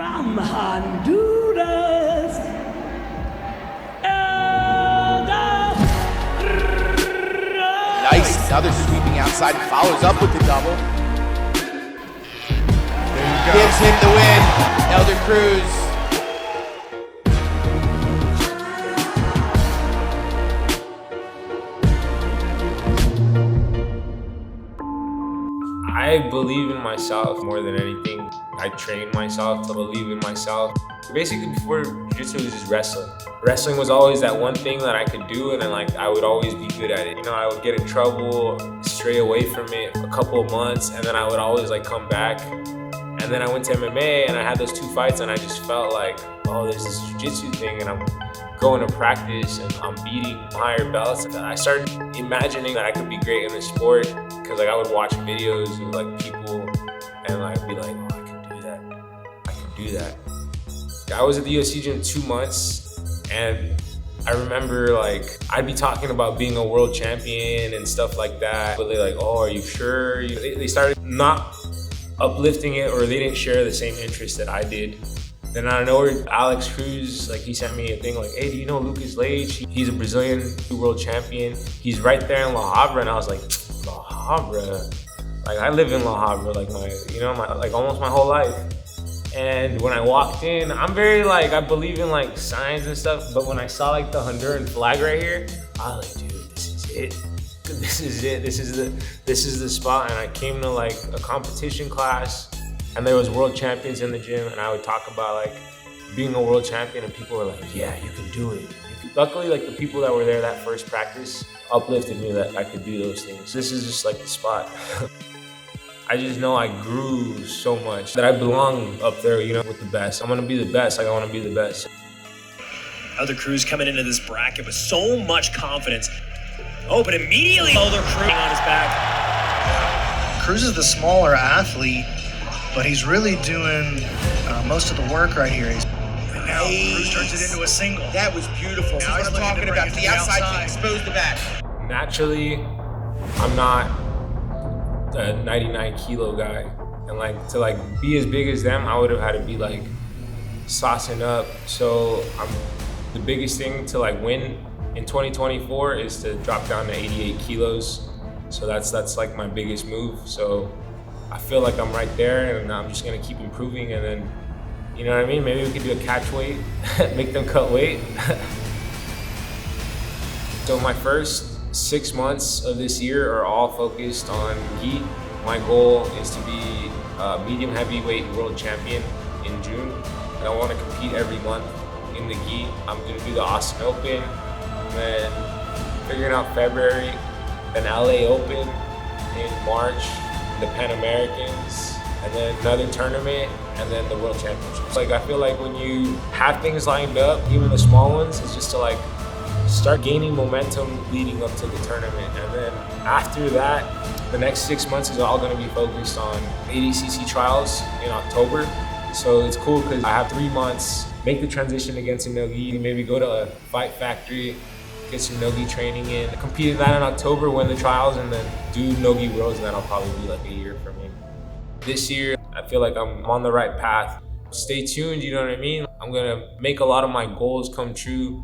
from Honduras. Nice, another sweeping outside, follows up with the double. Gives him the win, Elder Cruz. I believe in myself more than anything. I train myself to believe in myself. Basically, before Jiu-Jitsu was just wrestling. Wrestling was always that one thing that I could do, and then I would always be good at it. You know, I would get in trouble, stray away from it a couple of months, and then I would always come back. And then I went to MMA, and I had those 2 fights, and I just felt like, oh, there's this Jiu-Jitsu thing, and I'm going to practice, and I'm beating higher belts. And I started imagining that I could be great in the sport, because I would watch videos of people, and I'd be like, oh, I can do that. I can do that. I was at the UFC gym 2 months, and I remember I'd be talking about being a world champion and stuff like that, but they're like, oh, are you sure? They started not uplifting it, or they didn't share the same interest that I did. Then out of nowhere, Alex Cruz, he sent me a thing hey, do you know Lucas Leite? He's a Brazilian world champion. He's right there in La Habra, and I was like, La Habra? I live in La Habra, almost my whole life. And when I walked in, I'm very I believe in signs and stuff, but when I saw the Honduran flag right here, I was like, dude, this is it. This is it. This is the spot. And I came to a competition class, and there was world champions in the gym, and I would talk about being a world champion, and people were like, yeah, you can do it. Luckily, the people that were there that first practice uplifted me that I could do those things. This is just the spot. I just know I grew so much that I belong up there, with the best. I'm gonna be the best. I want to be the best. Elder Cruz coming into this bracket with so much confidence. Oh, but immediately Elder Cruz on his back. Cruz is the smaller athlete, but he's really doing most of the work right here. And now Cruz turns it into a single. That was beautiful. Now That's what I'm talking about. The outside kick exposed the back. Naturally, I'm not a 99 kilo guy, and to be as big as them, I would have had to be saucing up. So the biggest thing to win in 2024 is to drop down to 88 kilos. So that's my biggest move. So I feel I'm right there, and I'm just gonna keep improving, and then, you know what I mean? Maybe we could do a catch weight, make them cut weight. So my first 6 months of this year are all focused on gi. My goal is to be a medium heavyweight world champion in June, and I want to compete every month in the gi. I'm going to do the Austin Open, and then figuring out February, then LA Open in March, the Pan Americans, and then another tournament, and then the World Championships. I feel when you have things lined up, even the small ones, it's just to start gaining momentum leading up to the tournament. And then after that, the next 6 months is all gonna be focused on ADCC trials in October. So it's cool because I have 3 months, make the transition against a no-gi, maybe go to a Fight Factory, get some no-gi training in, compete in that in October, win the trials, and then do no-gi worlds, and that'll probably be a year for me. This year, I feel I'm on the right path. Stay tuned, you know what I mean? I'm gonna make a lot of my goals come true